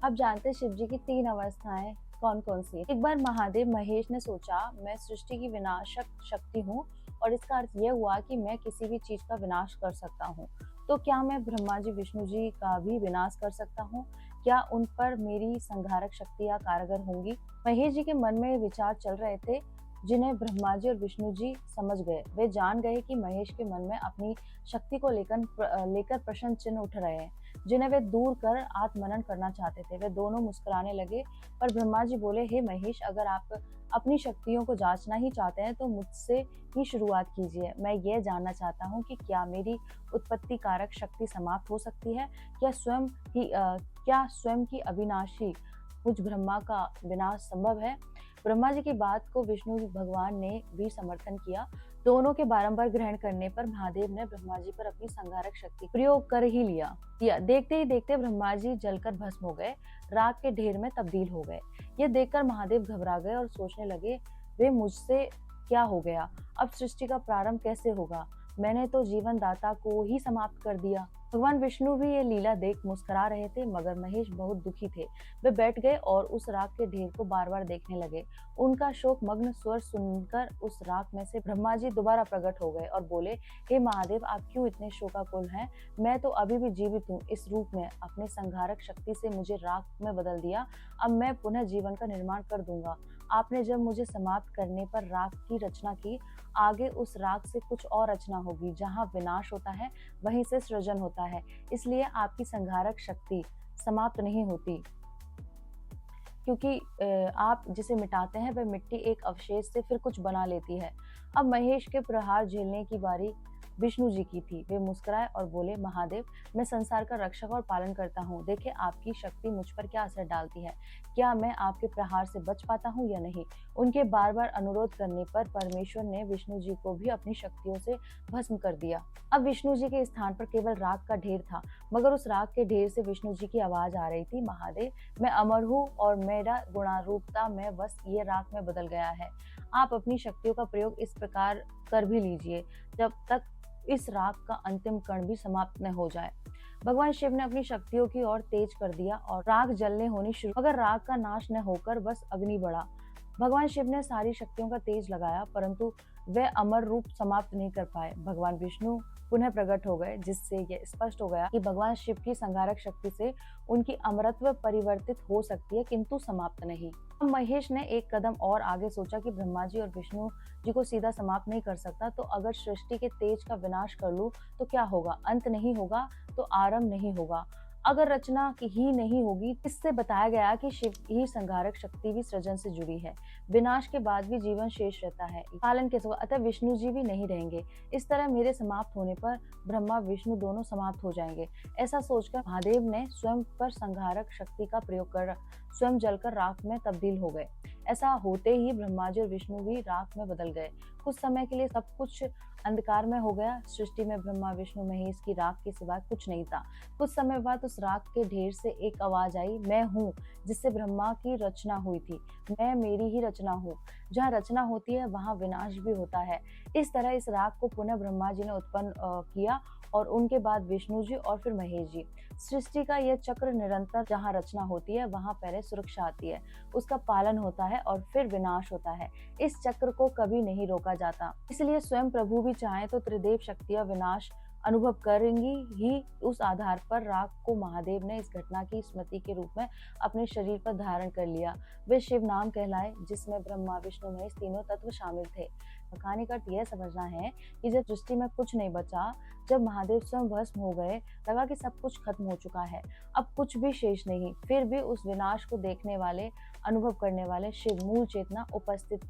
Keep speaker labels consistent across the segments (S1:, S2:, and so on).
S1: अब जानते हैं शिव जी की 3 अवस्थाएं कौन कौन सी हैं। एक बार महादेव महेश ने सोचा, मैं सृष्टि की विनाशक शक्ति हूँ और इसका अर्थ यह हुआ कि मैं किसी भी चीज का विनाश कर सकता हूँ। तो क्या मैं ब्रह्मा जी विष्णु जी का भी विनाश कर सकता हूँ? क्या उन पर मेरी संहारक शक्तियां कारगर होंगी? महेश जी के मन में ये विचार चल रहे थे, जिन्हें ब्रह्मा जी और विष्णु जी समझ गए। वे जान गए कि महेश के मन में अपनी शक्ति को लेकर प्रश्न चिन्ह उठ रहे हैं, जिन्हें वे दूर कर आत्मनन करना चाहते थे। वे दोनों मुस्कुराने लगे, पर ब्रह्मा जी बोले, हे महेश, अगर आप अपनी शक्तियों को जांचना ही चाहते हैं तो मुझसे ही शुरुआत कीजिए। मैं ये जानना चाहता हूँ कि क्या मेरी उत्पत्ति कारक शक्ति समाप्त हो सकती है? क्या स्वयं की अविनाशी मुझ ब्रह्मा का विनाश संभव है? ब्रह्मा जी की बात को विष्णु भगवान ने भी समर्थन किया। दोनों के बारंबार ग्रहण करने पर महादेव ने ब्रह्मा जी पर अपनी संहारक शक्ति प्रयोग कर ही लिया। देखते ही देखते ब्रह्मा जी जलकर भस्म हो गए, राख के ढेर में तब्दील हो गए। यह देखकर महादेव घबरा गए और सोचने लगे, वे मुझसे क्या हो गया? अब सृष्टि का प्रारंभ कैसे होगा? मैंने तो जीवन दाता को ही समाप्त कर दिया। भगवान विष्णु भी ये लीला देख मुस्कुरा रहे थे, मगर महेश बहुत दुखी थे। वे बैठ गए और उस राख के ढेर को बार बार देखने लगे। उनका शोक मग्न स्वर सुनकर उस राख में से ब्रह्मा जी दोबारा प्रकट हो गए और बोले, हे महादेव, आप क्यों इतने शोकाकुल हैं? मैं तो अभी भी जीवित हूँ। इस रूप में अपने संहारक शक्ति से मुझे राख में बदल दिया। अब मैं पुनः जीवन का निर्माण कर दूंगा। आपने जब मुझे समाप्त करने पर राख की रचना की, आगे उस राख से कुछ और रचना होगी। जहाँ विनाश होता है वहीं से सृजन होता है। इसलिए आपकी संहारक शक्ति समाप्त नहीं होती, क्योंकि आप जिसे मिटाते हैं वह मिट्टी एक अवशेष से फिर कुछ बना लेती है। अब महेश के प्रहार झेलने की बारी विष्णु जी की थी। वे मुस्कुराए और बोले, महादेव, मैं संसार का रक्षक और पालन करता हूँ। देखिए आपकी शक्ति मुझ पर क्या असर डालती है। क्या मैं आपके प्रहार से बच पाता हूँ या नहीं? उनके बार बार अनुरोध करने पर परमेश्वर ने विष्णु जी को भी अपनी शक्तियों से भस्म कर दिया। अब विष्णु जी के स्थान पर केवल राख का ढेर था, मगर उस राख के ढेर से विष्णु जी की आवाज आ रही थी, महादेव, मैं अमर हूँ और मेरा गुणारूपता में बस ये राख में बदल गया है। आप अपनी शक्तियों का प्रयोग इस प्रकार कर भी लीजिए जब तक इस राख का अंतिम कण भी समाप्त न हो जाए। भगवान शिव ने अपनी शक्तियों की ओर तेज कर दिया और राख जलने होनी शुरू, मगर राख का नाश न होकर बस अग्नि बढ़ा। भगवान शिव ने सारी शक्तियों का तेज लगाया, परंतु वे अमर रूप समाप्त नहीं कर पाए। भगवान विष्णु पुनः प्रकट हो गए, जिससे यह स्पष्ट हो गया कि भगवान शिव की संहारक शक्ति से उनकी अमरत्व परिवर्तित हो सकती है, किंतु समाप्त नहीं। अब महेश ने एक कदम और आगे सोचा कि ब्रह्मा जी और विष्णु जी को सीधा समाप्त नहीं कर सकता, तो अगर सृष्टि के तेज का विनाश कर लूं तो क्या होगा? अंत नहीं होगा तो आरंभ नहीं होगा। अगर रचना की ही नहीं होगी। इससे बताया गया कि शिव की संहारक शक्ति भी सृजन से जुड़ी है। विनाश के बाद भी जीवन शेष रहता है, पालन कैसे होगा? अतः विष्णु जी भी नहीं रहेंगे। इस तरह मेरे समाप्त होने पर ब्रह्मा विष्णु दोनों समाप्त हो जाएंगे। ऐसा सोचकर महादेव ने स्वयं पर संहारक शक्ति का प्रयोग कर स्वयं जलकर राख में तब्दील हो गए। ऐसा होते ही ब्रह्मा जी और विष्णु भी राख में बदल गए। कुछ समय के लिए सब कुछ अंधकार में हो गया। सृष्टि में ब्रह्मा विष्णु महेश की राख के सिवा कुछ नहीं था। कुछ समय बाद उस राख के ढेर से एक आवाज आई, मैं हूँ जिससे ब्रह्मा की रचना हुई थी। मैं मेरी ही रचना हूँ। जहाँ रचना होती है वहाँ विनाश भी होता है। इस तरह इस राख को पुनः ब्रह्मा जी ने उत्पन्न किया और उनके बाद विष्णु जी और फिर महेश जी। सृष्टि का यह चक्र निरंतर, जहाँ रचना होती है वहाँ पहले सुरक्षा आती है, उसका पालन होता है और फिर विनाश होता है। इस चक्र को कभी नहीं रोका जाता। इसलिए स्वयं प्रभु भी चाहे तो त्रिदेव शक्तियां विनाश अनुभव करेंगी ही। उस आधार पर राख को महादेव ने इस घटना की स्मृति के रूप में अपने शरीर पर धारण कर लिया। वे शिव नाम कहलाए, जिसमें ब्रह्मा विष्णु महेश तीनों तत्व शामिल थे। कहानी का अर्थ यह समझना है कि जब सृष्टि में कुछ नहीं बचा, जब महादेव स्वयं भस्म हो गए, लगा कि सब कुछ खत्म हो चुका है, अब कुछ भी शेष नहीं। फिर भी उस विनाश को देखने वाले, अनुभव करने वाले शिव, मूल चेतना उपस्थित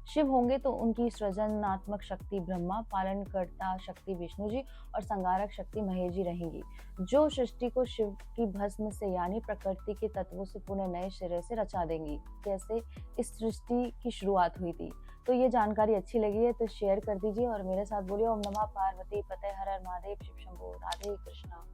S1: शिव होंगे, तो उनकी सृजनात्मक शक्ति ब्रह्मा, पालनकर्ता शक्ति विष्णु जी और संहारक शक्ति महेश जी रहेंगी, जो सृष्टि को शिव की भस्म से यानी प्रकृति के तत्वों से पुनः नए सिरे से रचा देंगी, जैसे इस सृष्टि की शुरुआत हुई थी। तो ये जानकारी अच्छी लगी है तो शेयर कर दीजिए और मेरे साथ बोलिए, ओम नमः पार्वती पते हर हर महादेव, शिव शंभो, राधे कृष्णा।